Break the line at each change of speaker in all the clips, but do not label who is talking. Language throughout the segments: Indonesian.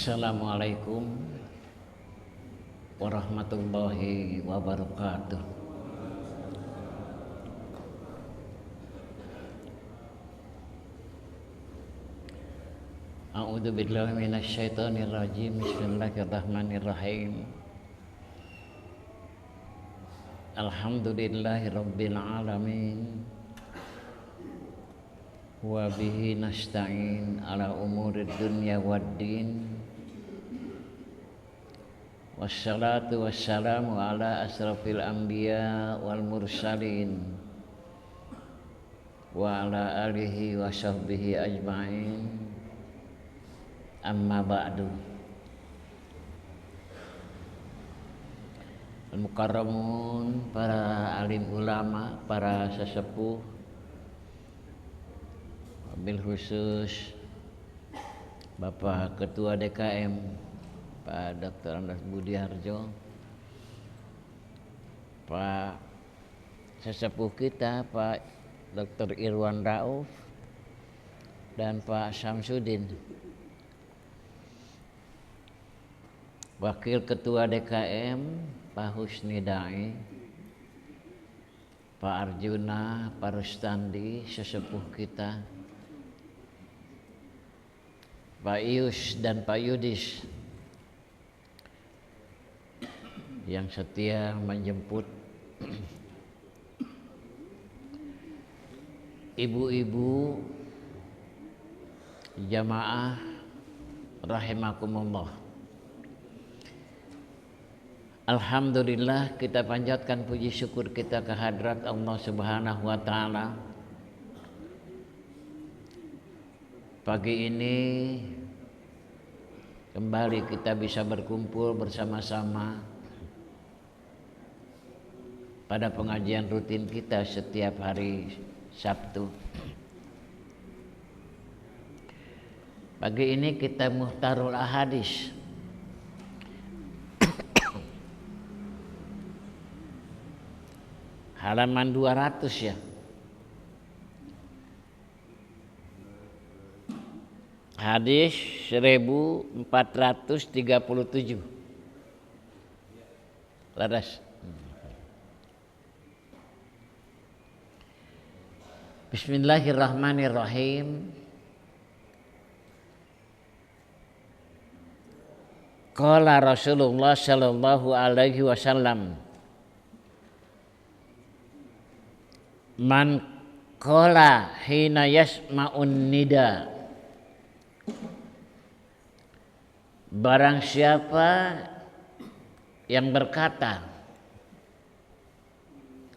Assalamualaikum warahmatullahi wabarakatuh. A'udzu billahi minasyaitonir rajim. Bismillahirrahmanirrahim. Alhamdulillahi rabbil alamin. Wa bihi nasta'in ala umurid dunya waddin. Wassalatu wassalamu ala asrafil anbiya wal mursalin wa ala alihi wa sahbihi ajma'in. Amma ba'du. Al-mukarramun, para alim ulama, para sesepuh, wabil khusus Bapak Ketua DKM Pak Dr. Andas Budiharjo, Pak sesepuh kita Pak Dr. Irwan Rauf, dan Pak Samsudin, Wakil Ketua DKM Pak Husni Dai, Pak Arjuna, Pak Rustandi, sesepuh kita, Pak Ius dan Pak Yudis yang setia menjemput, ibu-ibu jamaah rahimakumullah. Alhamdulillah, kita panjatkan puji syukur kita kehadrat Allah Subhanahu wa taala. Pagi ini kembali kita bisa berkumpul bersama-sama pada pengajian rutin kita setiap hari Sabtu. Pagi ini kita muhtarul ahadits. Halaman 200 ya. Hadis 1437. Laras. Bismillahirrahmanirrahim. Qala Rasulullah sallallahu alaihi wasallam, man qala hina yasma'un nida, barang siapa yang berkata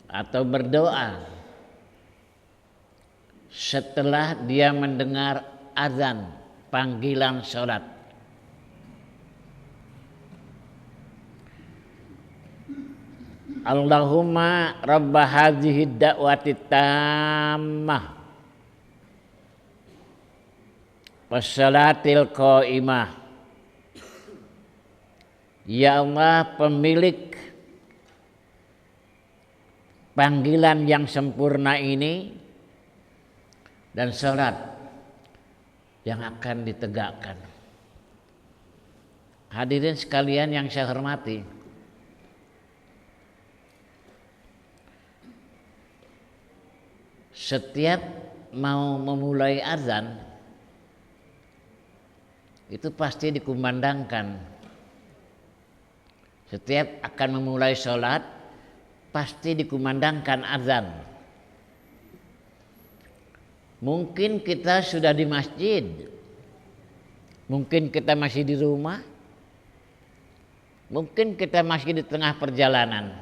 atau berdoa setelah dia mendengar azan panggilan sholat, Allahumma rabba hadhihi da'wati tammah wassalatil qaimah, ya Allah, pemilik panggilan yang sempurna ini dan salat yang akan ditegakkan. Hadirin sekalian yang saya hormati, setiap mau memulai azan itu pasti dikumandangkan. Setiap akan memulai sholat pasti dikumandangkan azan. Mungkin kita sudah di masjid, mungkin kita masih di rumah, mungkin kita masih di tengah perjalanan.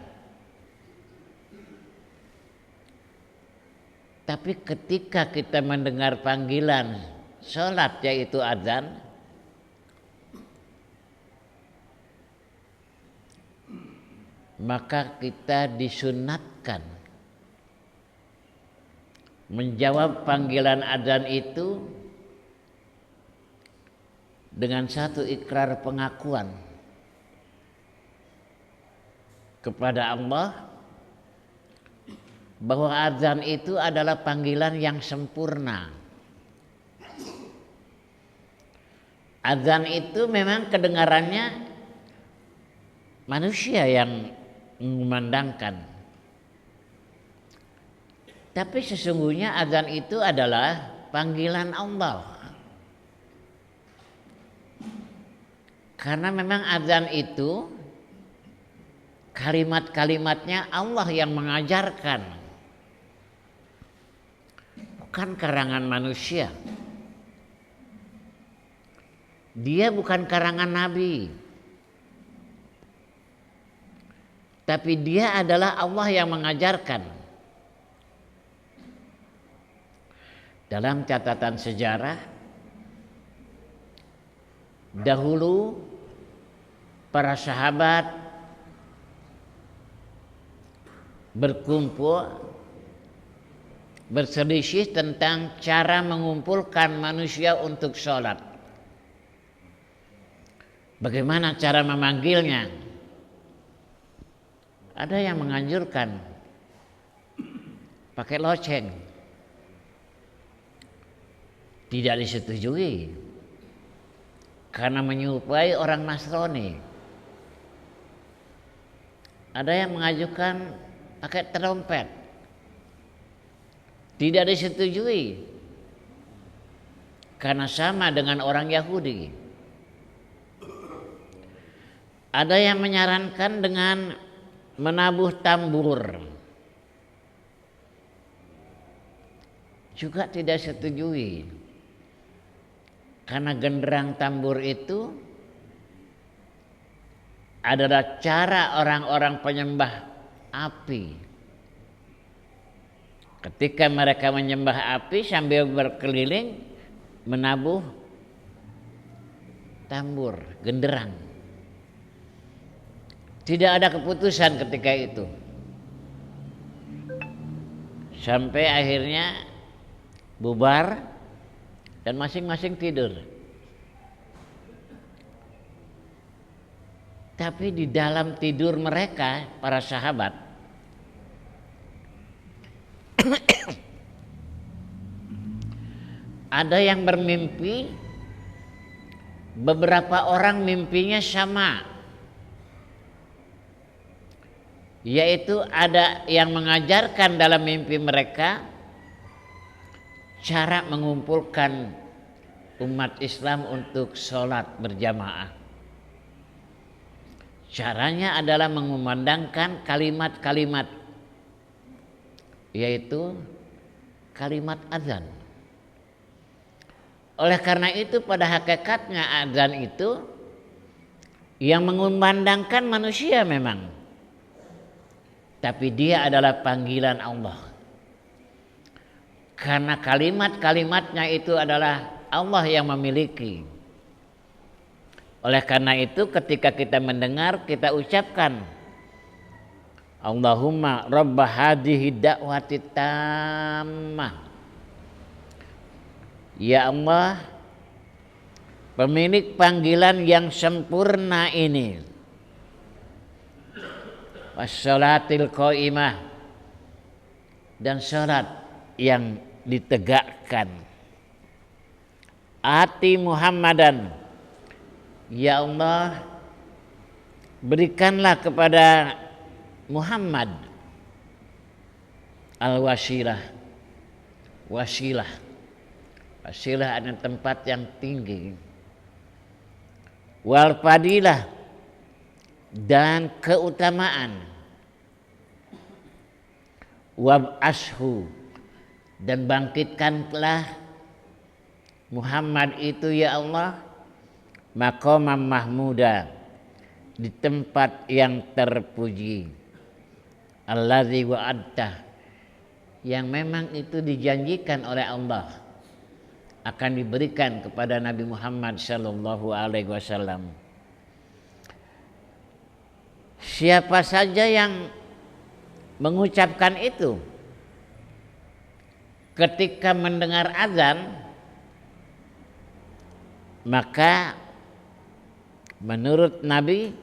Tapi ketika kita mendengar panggilan sholat yaitu azan, maka kita disunatkan menjawab panggilan azan itu dengan satu ikrar pengakuan kepada Allah bahwa azan itu adalah panggilan yang sempurna. Azan itu memang kedengarannya manusia yang mengumandangkan. Tapi sesungguhnya azan itu adalah panggilan Allah. Karena memang azan itu kalimat-kalimatnya Allah yang mengajarkan. Bukan karangan manusia. Dia bukan karangan Nabi. Tapi dia adalah Allah yang mengajarkan. Dalam catatan sejarah, dahulu para sahabat berkumpul berselisih tentang cara mengumpulkan manusia untuk sholat. Bagaimana cara memanggilnya? Ada yang menganjurkan pakai loceng. Tidak disetujui karena menyerupai orang Nasrani. Ada yang mengajukan pakai trompet. Tidak disetujui karena sama dengan orang Yahudi. Ada yang menyarankan dengan menabuh tambur. Juga tidak setujui. Karena genderang tambur itu adalah cara orang-orang penyembah api. Ketika mereka menyembah api sambil berkeliling menabuh tambur, genderang. Tidak ada keputusan ketika itu. Sampai akhirnya bubar dan masing-masing tidur. Tapi di dalam tidur mereka, para sahabat, ada yang bermimpi, beberapa orang mimpinya sama. Yaitu ada yang mengajarkan dalam mimpi mereka cara mengumpulkan umat Islam untuk sholat berjamaah. Caranya adalah mengumandangkan kalimat-kalimat, yaitu kalimat azan. Oleh karena itu pada hakikatnya azan itu yang mengumandangkan manusia memang. Tapi dia adalah panggilan Allah. Karena kalimat-kalimatnya itu adalah Allah yang memiliki. Oleh karena itu ketika kita mendengar, kita ucapkan Allahumma rabba hadhihi da'wati tammah. Ya Allah, pemilik panggilan yang sempurna ini. Wassalatil qaimah, dan salat yang ditegakkan. Ati Muhammadan, ya Allah, berikanlah kepada Muhammad al-wasilah. Wasilah adalah tempat yang tinggi. Wal fadilah, dan keutamaan. Wab'ashu, dan bangkitkanlah Muhammad itu ya Allah maqamam mahmuda, di tempat yang terpuji. Allazi wa'adta, yang memang itu dijanjikan oleh Allah akan diberikan kepada Nabi Muhammad sallallahu alaihi wasallam. Siapa saja yang mengucapkan itu ketika mendengar azan, maka menurut Nabi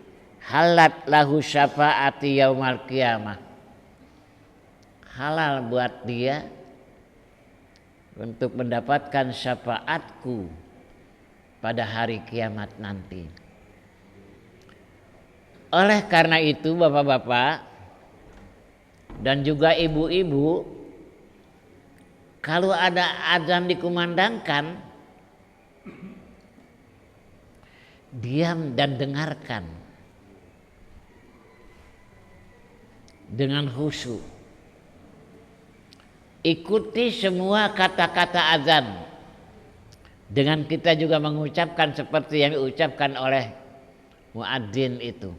halat lahu syafaati yaumal qiyamah, halal buat dia untuk mendapatkan syafaatku pada hari kiamat nanti. Oleh karena itu bapak-bapak dan juga ibu-ibu, kalau ada azan dikumandangkan, diam dan dengarkan dengan khusyuk. Ikuti semua kata-kata azan. Dengan kita juga mengucapkan seperti yang diucapkan oleh muadzin itu.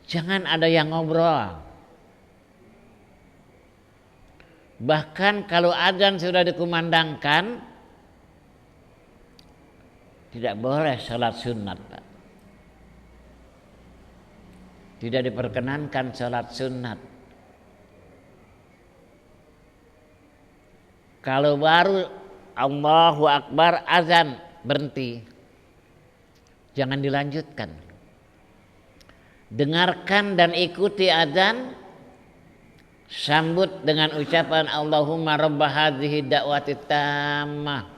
Jangan ada yang ngobrol. Bahkan kalau azan sudah dikumandangkan, tidak boleh salat sunat, Pak. Tidak diperkenankan salat sunat. Kalau baru Allahu Akbar azan, berhenti. Jangan dilanjutkan. Dengarkan dan ikuti azan, sambut dengan ucapan Allahumma rabba hadhihi da'wati tammah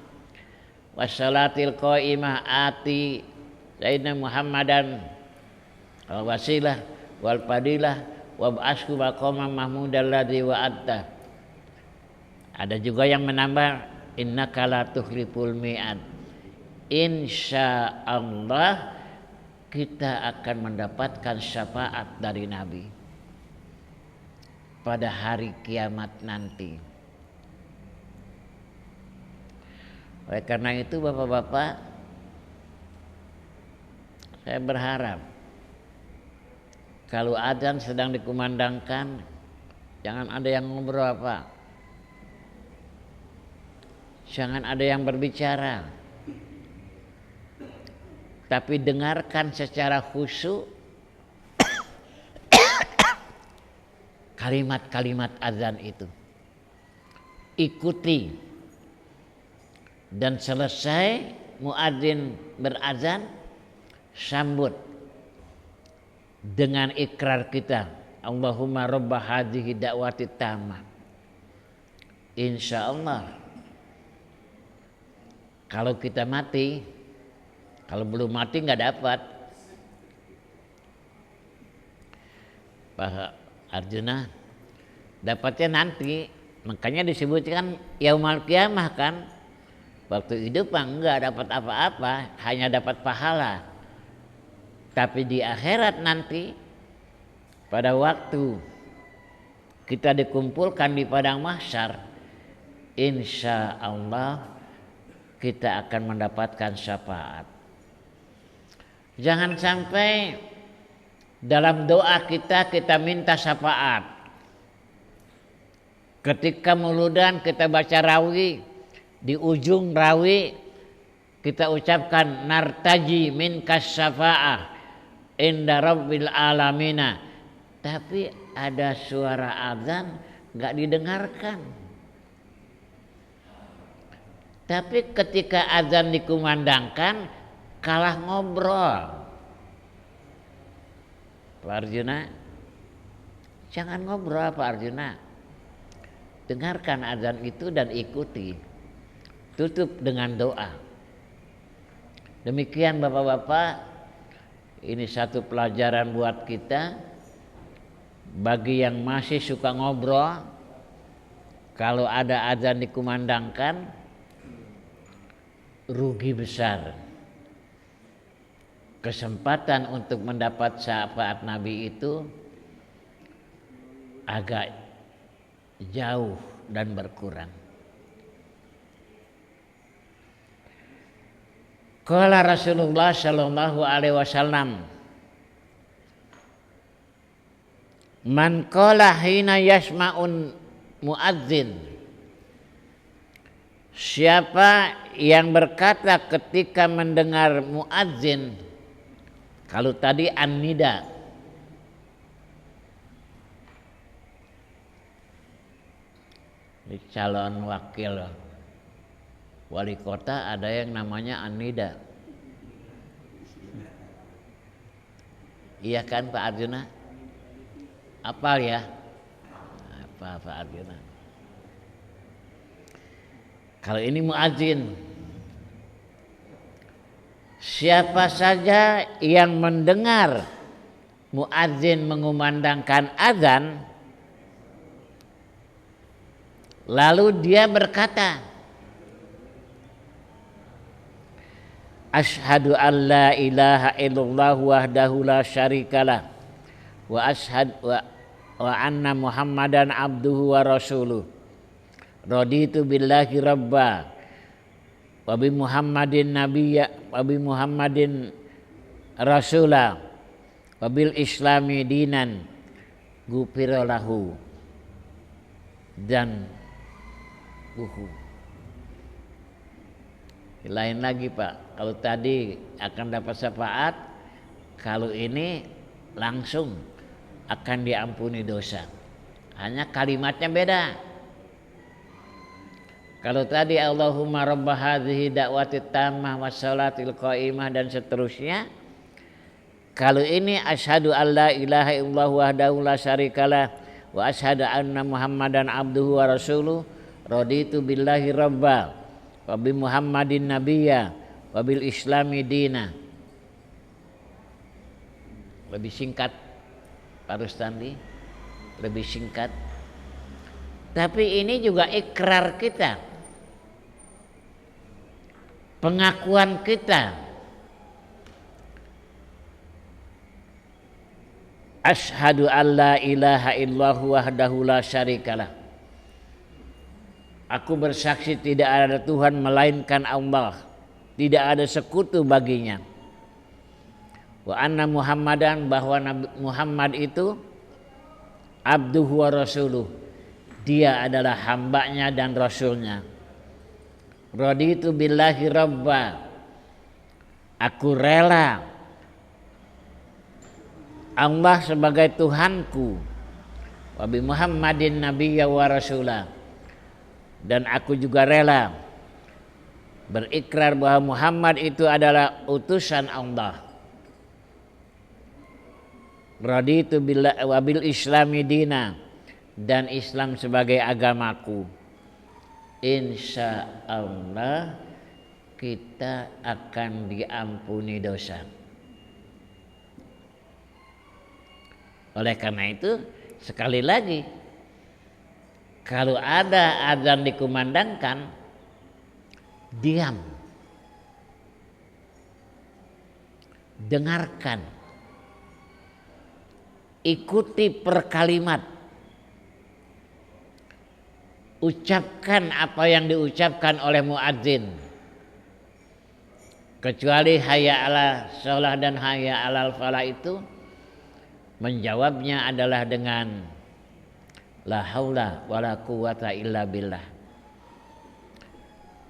wassalatil qaimah ati sayyidina Muhammadan al wasilah wal fadilah wa ba'asku maqamam mahmudal ladzi wa'adta. Ada juga yang menambah innaka la tukhliful mi'ad. Insya Allah kita akan mendapatkan syafaat dari Nabi pada hari kiamat nanti. Oleh karena itu bapak-bapak, saya berharap kalau adzan sedang dikumandangkan, jangan ada yang ngobrol, Pak. Jangan ada yang berbicara, tapi dengarkan secara khusyuk kalimat-kalimat azan itu. Ikuti dan selesai muadzin berazan, sambut dengan ikrar kita, Allahumma rabba hadhihi da'wati tammah. Insya Allah kalau kita mati, kalau belum mati nggak dapat. Pak Arjuna, dapatnya nanti. Makanya disebutkan yaumul kiamah kan. Waktu hidup enggak dapat apa-apa, hanya dapat pahala. Tapi di akhirat nanti, pada waktu kita dikumpulkan di padang mahsyar, insya Allah kita akan mendapatkan syafaat. Jangan sampai dalam doa kita minta syafaat. Ketika muludan kita baca rawi, di ujung rawi kita ucapkan nartaji minkas syafa'ah inda rabbil alamina. Tapi ada suara azan gak didengarkan. Tapi ketika azan dikumandangkan kalah ngobrol. Pak Arjuna, jangan ngobrol Pak Arjuna. Dengarkan azan itu dan ikuti. Tutup dengan doa. Demikian Bapak-bapak, ini satu pelajaran buat kita. Bagi yang masih suka ngobrol, kalau ada azan dikumandangkan, rugi besar. Kesempatan untuk mendapat syafaat Nabi itu agak jauh dan berkurang. Qala Rasulullah sallallahu alaihi wasallam, man qala hina yasma'un muadzin, siapa yang berkata ketika mendengar muadzin, kalau tadi an-nida, di calon wakil wali kota ada yang namanya an-nida. Iya kan Pak Arjuna? Apal ya? Apa Pak Arjuna? Kalau ini muadzin, Siapa saja yang mendengar muadzin mengumandangkan azan, lalu dia berkata, asyhadu an la ilaha illallah wahdahu la syarikalah wa anna muhammadan abduhu wa rasuluh raditu billahi rabba wa bi muhammadin nabiyya wa bi muhammadin rasulah wa bil islami dinan gufira lahu dan buhu. Lain lagi Pak, kalau tadi akan dapat syafaat, kalau ini langsung akan diampuni dosa, hanya kalimatnya beda. Kalau tadi Allahumma rabba hadhihi da'watit tammah wassalatil qaimah dan seterusnya, kalau ini asyhadu an la ilaha illallah wahdahu la syarikalah wa asyhadu anna muhammadan abduhu wa rasuluh raditu billahi rabba wa bi muhammadin nabiyya wa bil islami dina. Lebih singkat Pak Rustandi, lebih singkat. Tapi ini juga ikrar kita, pengakuan kita. Asyhadu an la ilaha illallah wahdahu la syarikalah. Aku bersaksi tidak ada Tuhan melainkan Allah, tidak ada sekutu baginya. Wa anna muhammadan, bahwa Nabi Muhammad itu abduhu wa rasuluh, dia adalah hambanya dan rasulnya. Raditu billahi rabba, aku rela Allah sebagai Tuhanku, wa bi muhammadin nabiyya wa rasulah, dan aku juga rela berikrar bahwa Muhammad itu adalah utusan Allah. Raditu billahi wa bil islami dina, dan Islam sebagai agamaku. Insya Allah kita akan diampuni dosa. Oleh karena itu sekali lagi, kalau ada azan dikumandangkan, diam, dengarkan, ikuti per kalimat, ucapkan apa yang diucapkan oleh muadzin, kecuali hayya ala sholah dan hayya alal falah itu menjawabnya adalah dengan la haula wala quwata illa billah.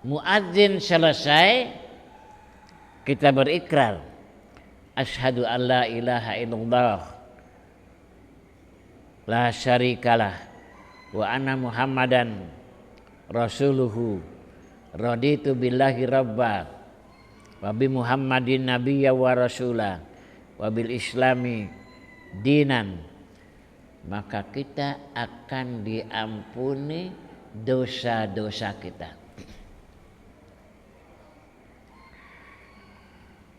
Muadzin selesai, kita berikrar asyhadu an la ilaha illallah la syarikalah wa anna muhammadan rasuluhu raditu billahi rabba wa bi muhammadin nabiyya wa rasulah wa bil islami dinan, maka kita akan diampuni dosa-dosa kita.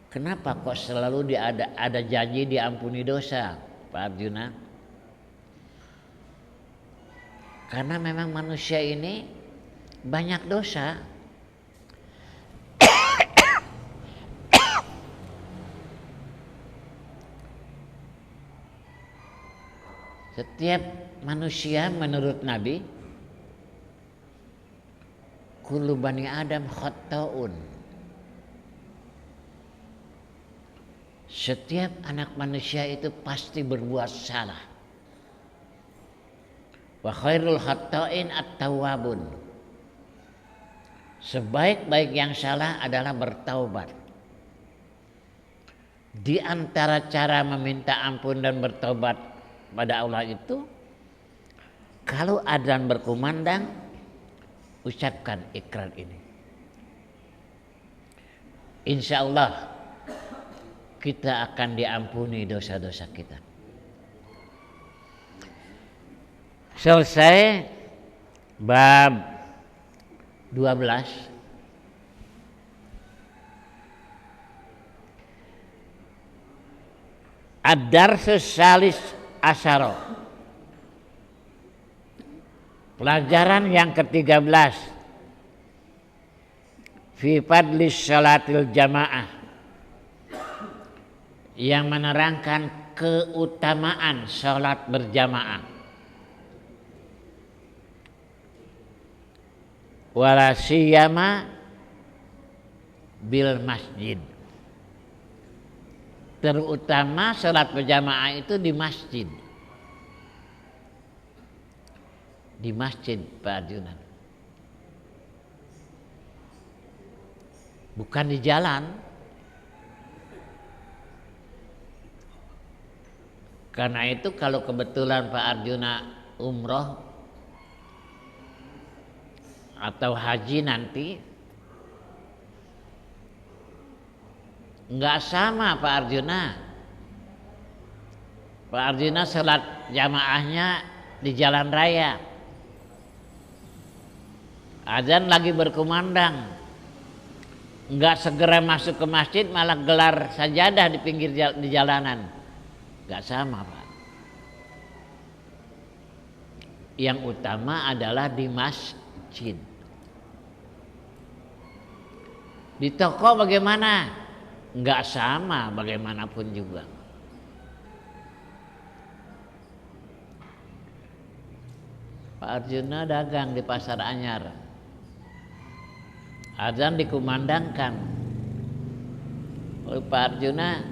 Kenapa kok selalu ada janji diampuni dosa, Pak Arjuna? Karena memang manusia ini banyak dosa. Setiap manusia menurut Nabi, kullu bani Adam khatta'un. Setiap anak manusia itu pasti berbuat salah. Wa khairul khatta'in at-tawwabun. Sebaik-baik yang salah adalah bertaubat. Di antara cara meminta ampun dan bertobat pada Allah itu, kalau adzan berkumandang, ucapkan ikrar ini. Insya Allah kita akan diampuni dosa-dosa kita. Selesai bab 12. Ad-darsus salis asyara. Pelajaran yang ke-13 fi fadlis salatil jamaah, yang menerangkan keutamaan salat berjamaah. Wala siyama bil masjid. Terutama salat berjamaah itu di masjid. Di masjid, Pak Arjuna. Bukan di jalan. Karena itu kalau kebetulan Pak Arjuna umroh atau haji nanti, enggak sama Pak Arjuna. Pak Arjuna salat jamaahnya di jalan raya. Azan lagi berkumandang. Enggak segera masuk ke masjid, malah gelar sajadah di pinggir di jalanan. Enggak sama, Pak. Yang utama adalah di masjid. Di toko bagaimana? Enggak sama bagaimanapun juga. Pak Arjuna dagang di Pasar Anyar. Azan dikumandangkan. Oleh Pak Arjuna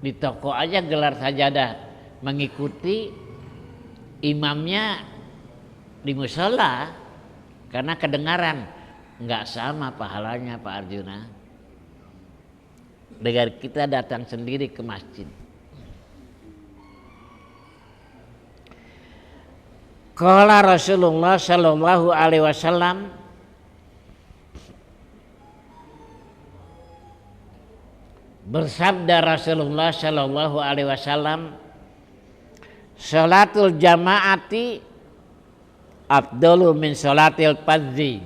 di toko aja gelar sajadah, mengikuti imamnya di mushola karena kedengaran. Enggak sama pahalanya Pak Arjuna dengan kita datang sendiri ke masjid. Qala Rasulullah sallallahu alaihi wasallam, bersabda Rasulullah sallallahu alaihi wasallam, salatul jamaati afdalu min salatil fardhi,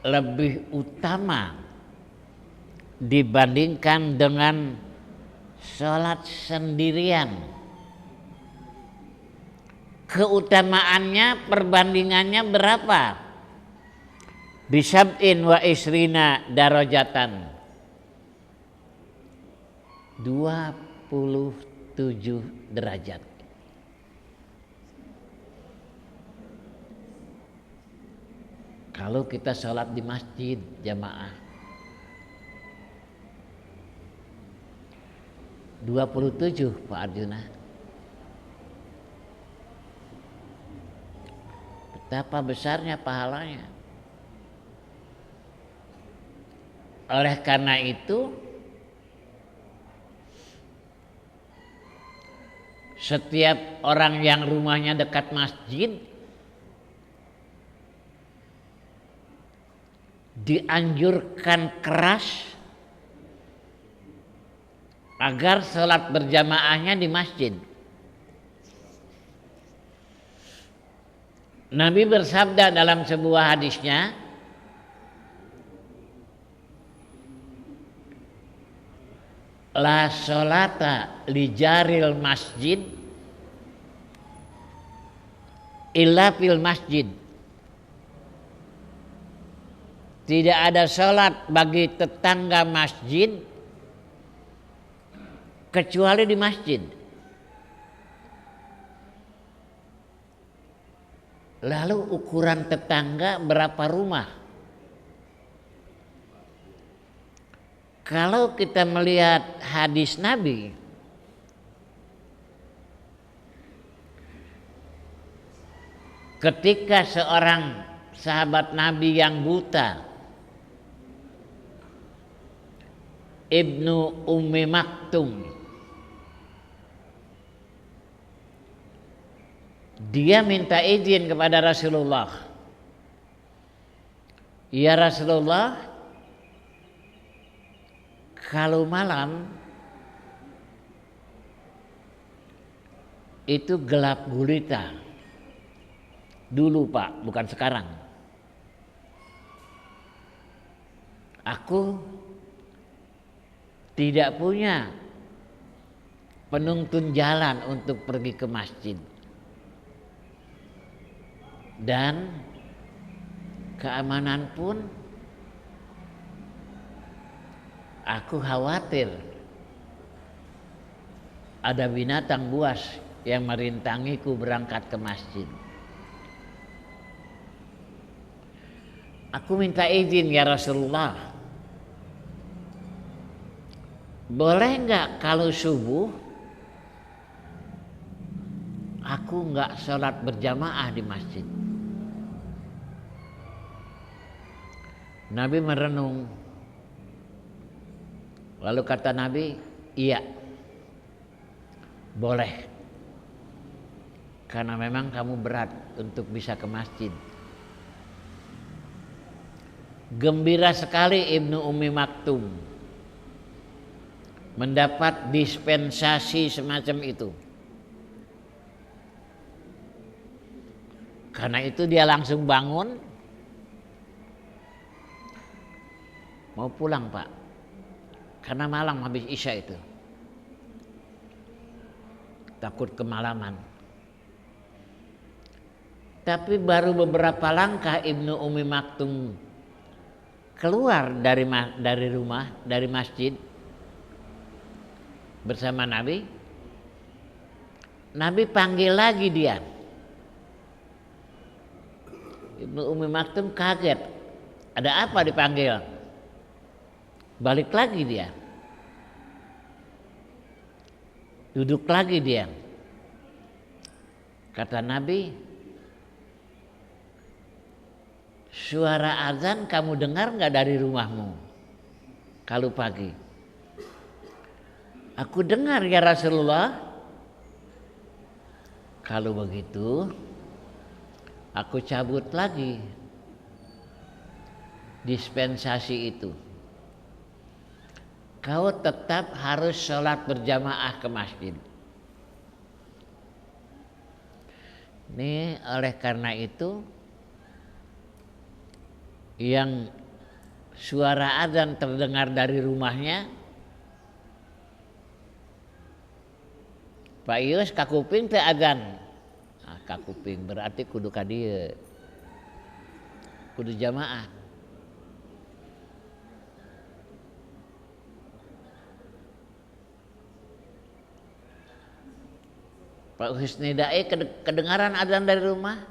lebih utama dibandingkan dengan salat sendirian. Keutamaannya, perbandingannya berapa? Bisab'in wa isrina darajatan, 27 derajat. Kalau kita sholat di masjid jamaah 27 Pak Arjuna. Betapa besarnya pahalanya. Oleh karena itu, setiap orang yang rumahnya dekat masjid dianjurkan keras agar sholat berjamaahnya di masjid. Nabi bersabda dalam sebuah hadisnya, la sholata li jaril masjid illa fil masjid. Tidak ada sholat bagi tetangga masjid kecuali di masjid. Lalu ukuran tetangga berapa rumah? Kalau kita melihat hadis Nabi, ketika seorang sahabat Nabi yang buta, Ibnu Ummi Maktum, dia minta izin kepada Rasulullah, ya Rasulullah, kalau malam itu gelap gulita. Dulu Pak, bukan sekarang. Aku tidak punya penuntun jalan untuk pergi ke masjid. Dan keamanan pun aku khawatir ada binatang buas yang merintangiku berangkat ke masjid. Aku minta izin ya Rasulullah, boleh nggak kalau subuh aku nggak sholat berjamaah di masjid? Nabi merenung, lalu kata Nabi, iya boleh, karena memang kamu berat untuk bisa ke masjid. Gembira sekali Ibnu Ummi Maktum mendapat dispensasi semacam itu. Karena itu dia langsung bangun, mau pulang Pak, karena malam habis Isya itu, takut kemalaman. Tapi baru beberapa langkah Ibnu Ummi Maktum keluar dari rumah, dari masjid bersama Nabi. Nabi panggil lagi dia. Ibnu Ummi Maktum kaget, ada apa dipanggil? Balik lagi dia, duduk lagi dia. Kata Nabi, suara azan kamu dengar nggak dari rumahmu kalau pagi? Aku dengar ya Rasulullah. Kalau begitu aku cabut lagi dispensasi itu. Kau tetap harus sholat berjamaah ke masjid. Ini oleh karena itu yang suara azan terdengar dari rumahnya, Pak Yus kakuping teh azan. Nah, kakuping berarti kudu ka dieu. Kudu jamaah. Pak Husni Dai kedengaran azan dari rumah?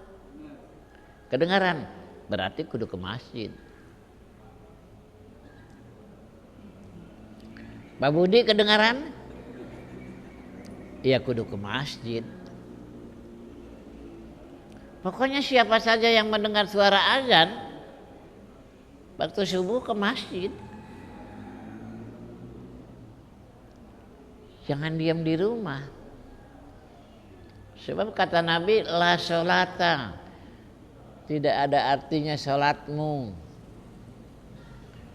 Kedengaran, berarti kudu ke masjid. Pak Budi kedengaran? Iya kudu ke masjid. Pokoknya siapa saja yang mendengar suara azan waktu subuh ke masjid. Jangan diam di rumah. Sebab kata Nabi, la sholata, tidak ada artinya sholatmu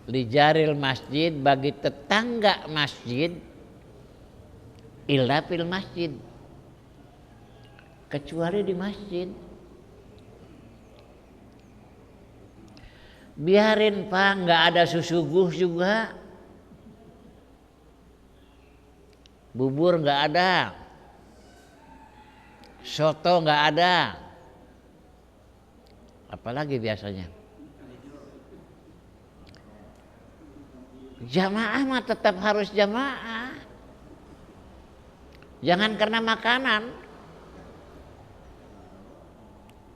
lijaril masjid, bagi tetangga masjid, illa fil masjid, kecuali di masjid. Biarin Pak, nggak ada susuguh juga, bubur nggak ada, soto nggak ada, apalagi biasanya. Jamaah mah tetap harus jamaah. Jangan karena makanan.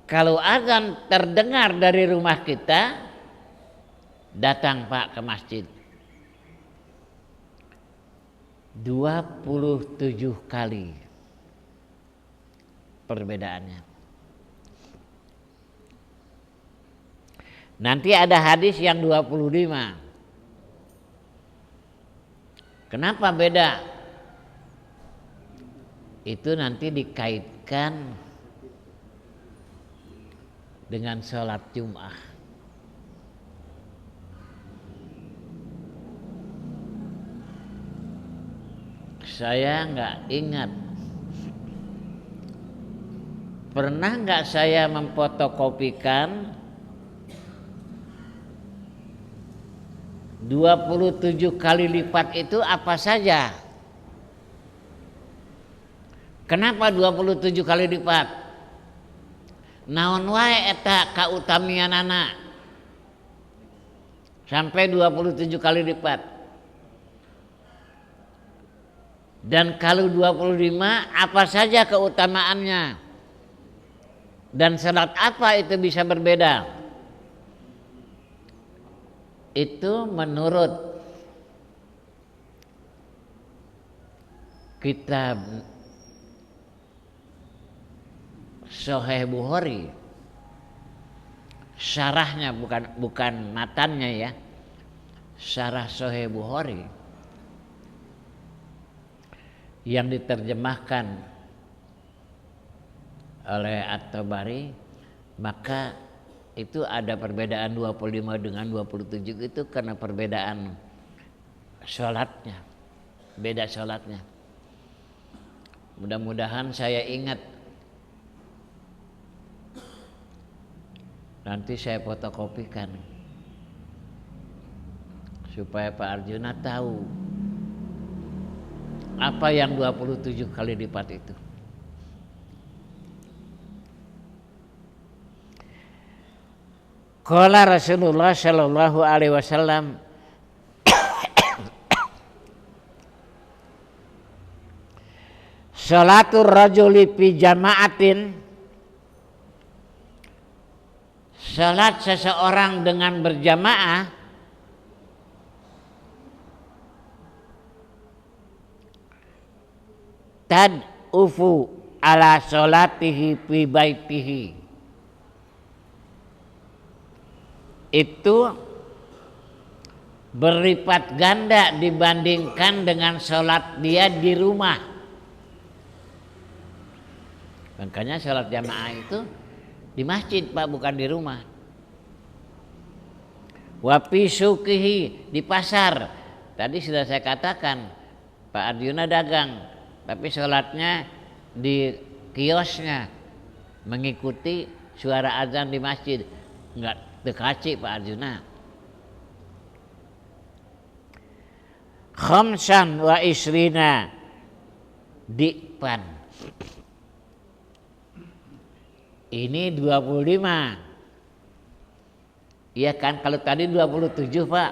Kalau azan terdengar dari rumah kita, datang Pak ke masjid. 27 kali perbedaannya. Nanti ada hadis yang 25. Kenapa beda? Itu nanti dikaitkan dengan sholat Jum'ah. Saya nggak ingat, pernah nggak saya memfotokopikan 27 kali lipat itu apa saja? Kenapa 27 kali lipat? Naon wae eta kautamianana sampai 27 kali lipat. Dan kalau 25 apa saja keutamaannya? Dan salat apa itu bisa berbeda? Itu menurut kitab Sahih Bukhari, syarahnya bukan matannya ya, syarah Sahih Bukhari yang diterjemahkan oleh At-Tabari, maka itu ada perbedaan 25 dengan 27 itu karena perbedaan sholatnya, beda sholatnya. Mudah-mudahan saya ingat, nanti saya fotokopikan supaya Pak Arjuna tahu apa yang 27 kali lipat itu. Qala Rasulullah sallallahu alaihi wasallam, salatul rajuli fi jama'atin, salat seseorang dengan berjamaah tad'ufu ala salatihi fi baitihi, itu berlipat ganda dibandingkan dengan salat dia di rumah. Makanya salat jamaah itu di masjid Pak, bukan di rumah. Wa fi suqihi, di pasar. Tadi sudah saya katakan Pak Arjuna dagang, tapi sholatnya di kiosnya mengikuti suara azan di masjid, enggak dekaci Pak Arjuna. Khamsan wa isrina di'pan, ini 25. Iya kan, kalau tadi 27 Pak.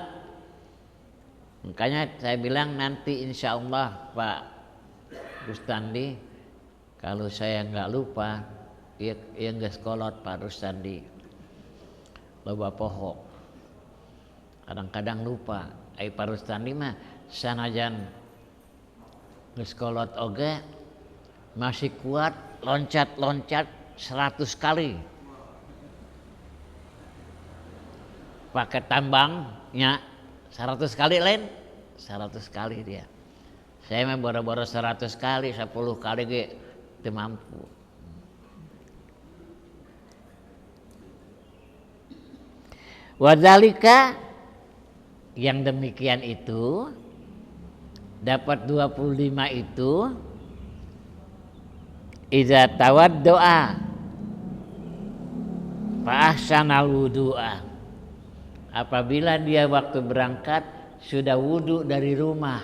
Makanya saya bilang nanti insya Allah Pak Rustandi, kalau saya nggak lupa, ya nggak sekolot Pak Rustandi, loba pohok. Kadang-kadang lupa. Pak Rustandi mah sanajan nggak sekolot oge masih kuat loncat-loncat 100 kali. Pakai tambangnya 100 kali lain, 100 kali dia. Saya mah boro-boro 100 kali, 10 kali ge teu mampu. Wadzalika, yang demikian itu dapat 25 itu iza tawaddoa fa ahsanal wudu'a, apabila dia waktu berangkat sudah wudu dari rumah.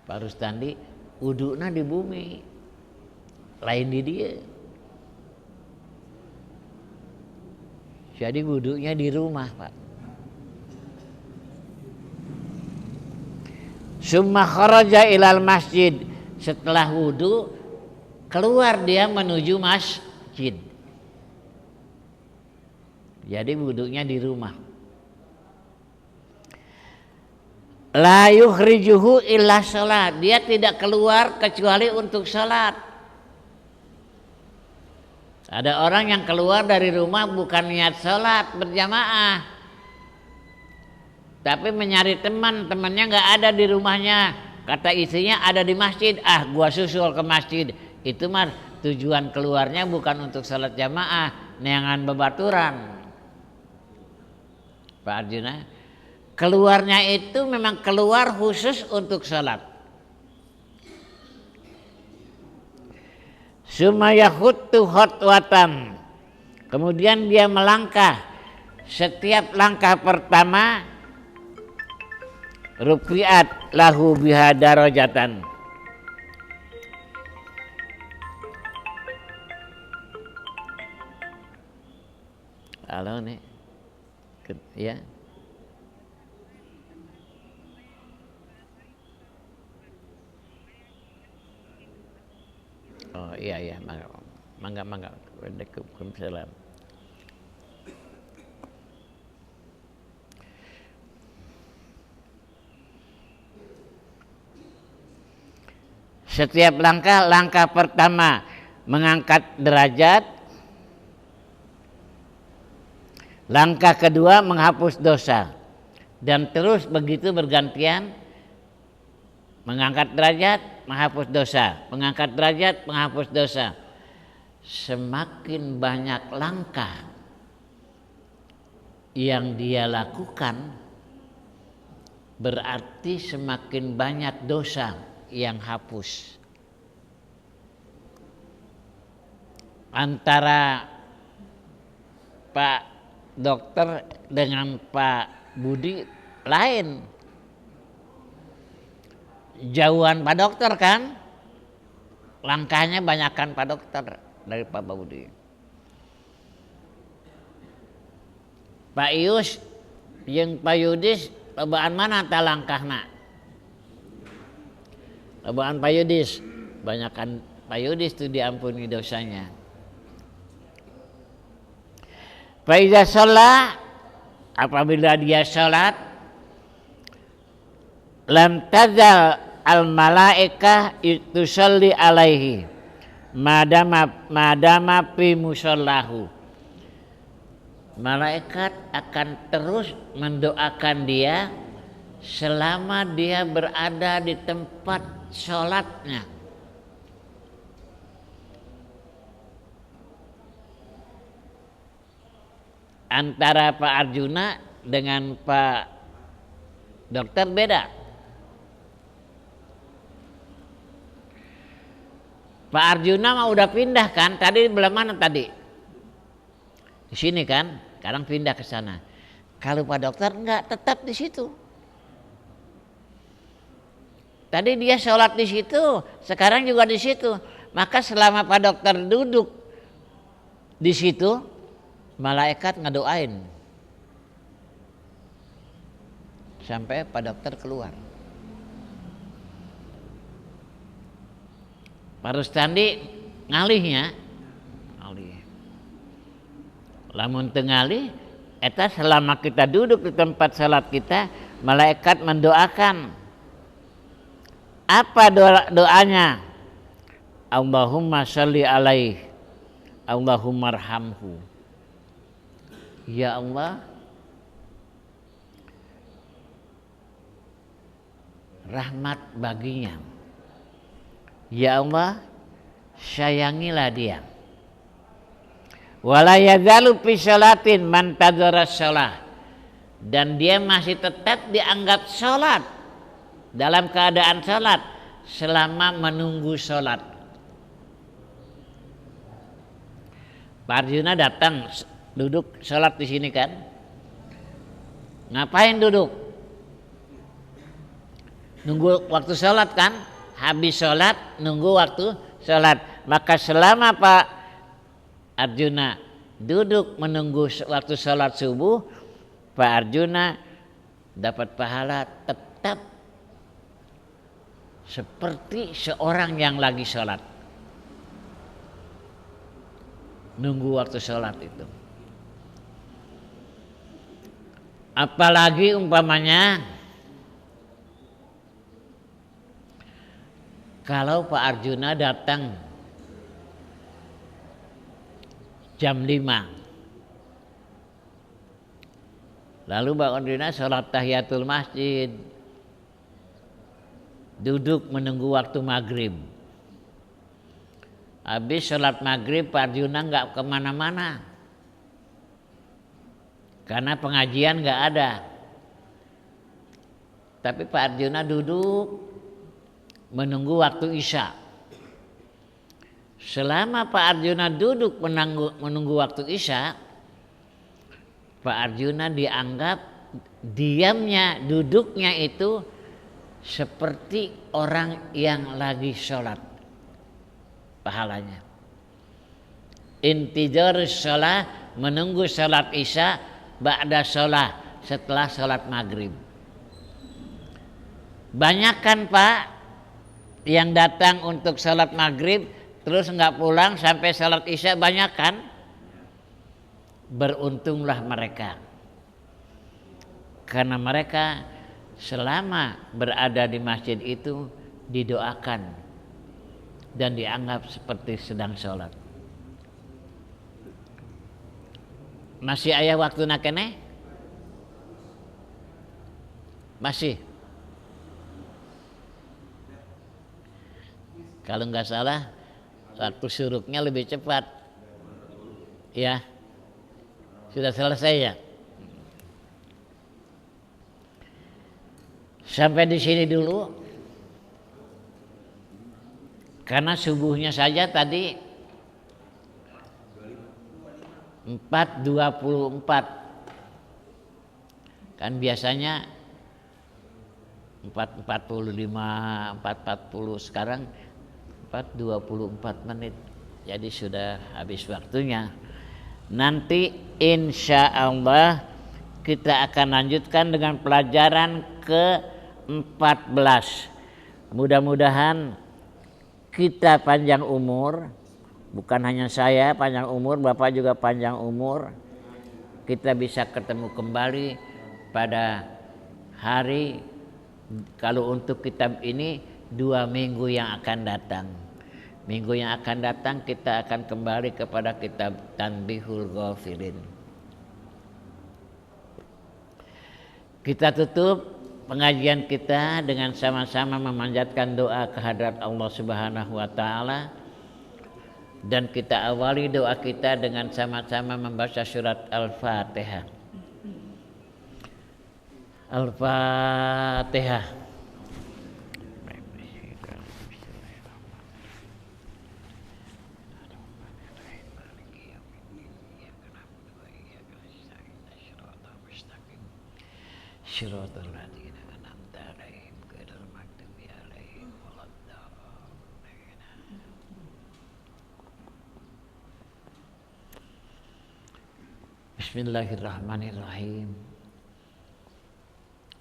Pak Rustandi wudunya di bumi, lain di dia. Jadi wudunya di rumah Pak. Summa kharaja ilal masjid, setelah wudu keluar dia menuju masjid. Jadi wudunya di rumah. La yukhrijuhu illa salat, dia tidak keluar kecuali untuk salat. Ada orang yang keluar dari rumah bukan niat salat berjamaah, tapi mencari teman, temannya nggak ada di rumahnya. Kata istrinya ada di masjid, gua susul ke masjid. Itu mah tujuan keluarnya bukan untuk salat jamaah, neangan bebaturan. Pak Arjuna, keluarnya itu memang keluar khusus untuk salat. Sumayahuttu khotwatan, kemudian dia melangkah. Setiap langkah pertama rufiat lahu biha darajatan, Halo nih. Ya. Oh iya iya, mangga. Waalaikumsalam. Setiap langkah pertama mengangkat derajat, langkah kedua menghapus dosa, dan terus begitu bergantian, mengangkat derajat, menghapus dosa, mengangkat derajat, menghapus dosa. Semakin banyak langkah yang dia lakukan, berarti semakin banyak dosa yang hapus. Antara Pak Dokter dengan Pak Budi lain. Jauhan Pak Dokter kan, langkahnya banyakkan Pak Dokter dari Pak Budi. Pak Ius yang Pak Yudis lobaan mana ta langkahna? Lobaan Pak Yudis, banyakkan Pak Yudis itu diampuni dosanya. Fa iza shalla, apabila dia salat, lam tazal al malaikah tusalli alaihi madama fi musallahu. Malaikat akan terus mendoakan dia selama dia berada di tempat sholatnya. Antara Pak Arjuna dengan Pak Dokter beda. Pak Arjuna mah udah pindah kan? Tadi belah mana tadi? Di sini kan? Sekarang pindah ke sana. Kalau Pak Dokter enggak, tetap di situ. Tadi dia sholat di situ, sekarang juga di situ. Maka selama Pak Dokter duduk di situ, malaikat ngedoain sampai Pak Dokter keluar. Pak Rustandi ngalihnya, lamun tengalih, eta selama kita duduk di tempat salat kita, malaikat mendoakan. Apa doanya? Allahumma sholli alaihi, Allahumma arhamhu. Ya Allah, rahmat baginya. Ya Allah, sayangilah dia. Wala yazalu fi sholatin man tadzara sholah, dan dia masih tetap dianggap sholat, dalam keadaan sholat selama menunggu sholat. Pak Arjuna datang duduk sholat di sini kan? Ngapain duduk? Nunggu waktu sholat kan? Habis sholat nunggu waktu sholat. Maka selama Pak Arjuna duduk menunggu waktu sholat subuh, Pak Arjuna dapat pahala tetap seperti seorang yang lagi sholat, nunggu waktu sholat itu. Apalagi umpamanya kalau Pak Arjuna datang jam 5, lalu Pak Arjuna sholat tahiyatul masjid, duduk menunggu waktu maghrib. Habis sholat maghrib Pak Arjuna nggak kemana-mana karena pengajian nggak ada. Tapi Pak Arjuna duduk menunggu waktu isya. Selama Pak Arjuna duduk menunggu waktu isya, Pak Arjuna dianggap diamnya, duduknya itu seperti orang yang lagi sholat, pahalanya. Intidharus sholat menunggu salat isya ba'da sholat, setelah salat maghrib. Banyak kan Pak yang datang untuk salat maghrib terus nggak pulang sampai salat isya, banyak kan? Beruntunglah mereka, karena mereka selama berada di masjid itu didoakan dan dianggap seperti sedang sholat. Masih aya waktu nakene? Masih. Kalau nggak salah waktu syuruknya lebih cepat. Ya. Sudah selesai ya? Sampai di sini dulu. Karena subuhnya saja tadi 4.24. Kan biasanya 4.45, 4.40, sekarang 4.24 menit. Jadi sudah habis waktunya. Nanti insya Allah kita akan lanjutkan dengan pelajaran ke-14. Mudah-mudahan kita panjang umur, bukan hanya saya panjang umur, Bapak juga panjang umur. Kita bisa ketemu kembali pada hari, kalau untuk kitab ini 2 minggu yang akan datang. Minggu yang akan datang kita akan kembali kepada kitab Tanbihul Ghafilin. Kita tutup pengajian kita dengan sama-sama memanjatkan doa kehadrat Allah Subhanahu wa taala, dan kita awali doa kita dengan sama-sama membaca surat Al-Fatihah. Al-Fatihah. Shiratal ladzina an'amta 'alaihim ghairil maghdubi 'alaihim waladdallin. Bismillahirrahmanirrahim.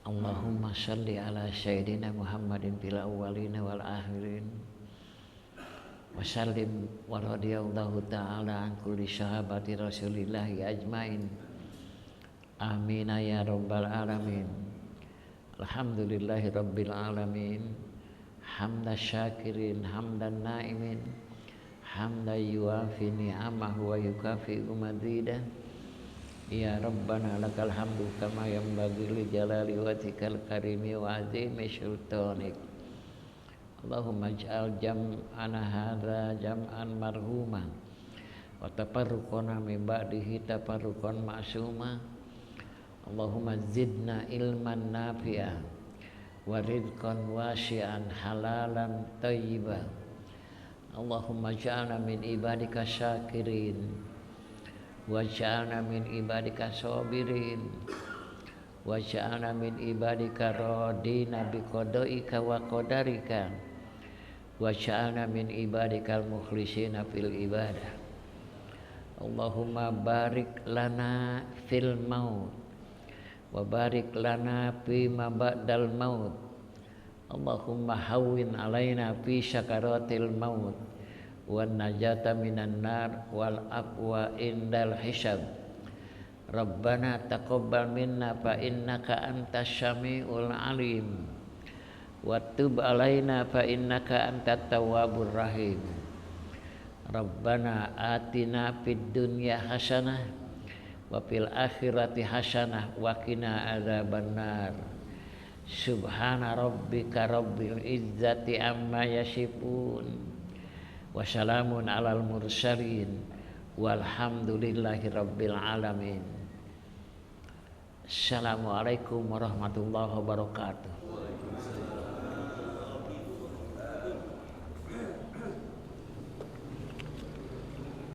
Allahumma shalli ala sayyidina Muhammadin fil awwalin wal akhirin. Wa sallim wa radhiyallahu ta'ala an kulli sahabati Rasulillahi ajmain. Amin ya rabbal alamin. Alhamdulillahi rabbil alamin. Hamdan syakirin, hamdan naimin, hamdan yuafi ni'amahu wa yukafi mazidah. Ya Rabbana lakal hamdu kama yanbaghi li jalali wajhikal karimi wa azimi sultanik. Allahumma ij'al jam'ana hadza jam'an marhuma wa tafarruqana min ba'dihi tafarruqan ma'suma. Allahumma zidna ilman nafi'a wa rizqan wasi'an halalan thayyiban. Allahumma ja'alna min ibadika syakirin wa ja'alna min ibadika sabirin wa ja'alna min ibadika radina biqadaika wa qadarika wa ja'alna min ibadikal mukhlisina fil ibadah. Allahumma barik lana fil maut wa barik lana fi ma ba'dal maut. Allahumma hawwin alaina fi sakaratil maut wan najata minan nar wal aqwa indal hisab. Rabbana taqabbal minna fa innaka antas syami'ul alim wa tub alaina fa innaka antat tawwabur rahim. Rabbana atina fid dunya hasanah wa fil akhirati hasanah wa qina adzabannar. Subhana rabbika rabbil izzati amma yasifun wa salamun alal mursalin walhamdulillahi rabbil alamin. Assalamualaikum warahmatullahi wabarakatuh.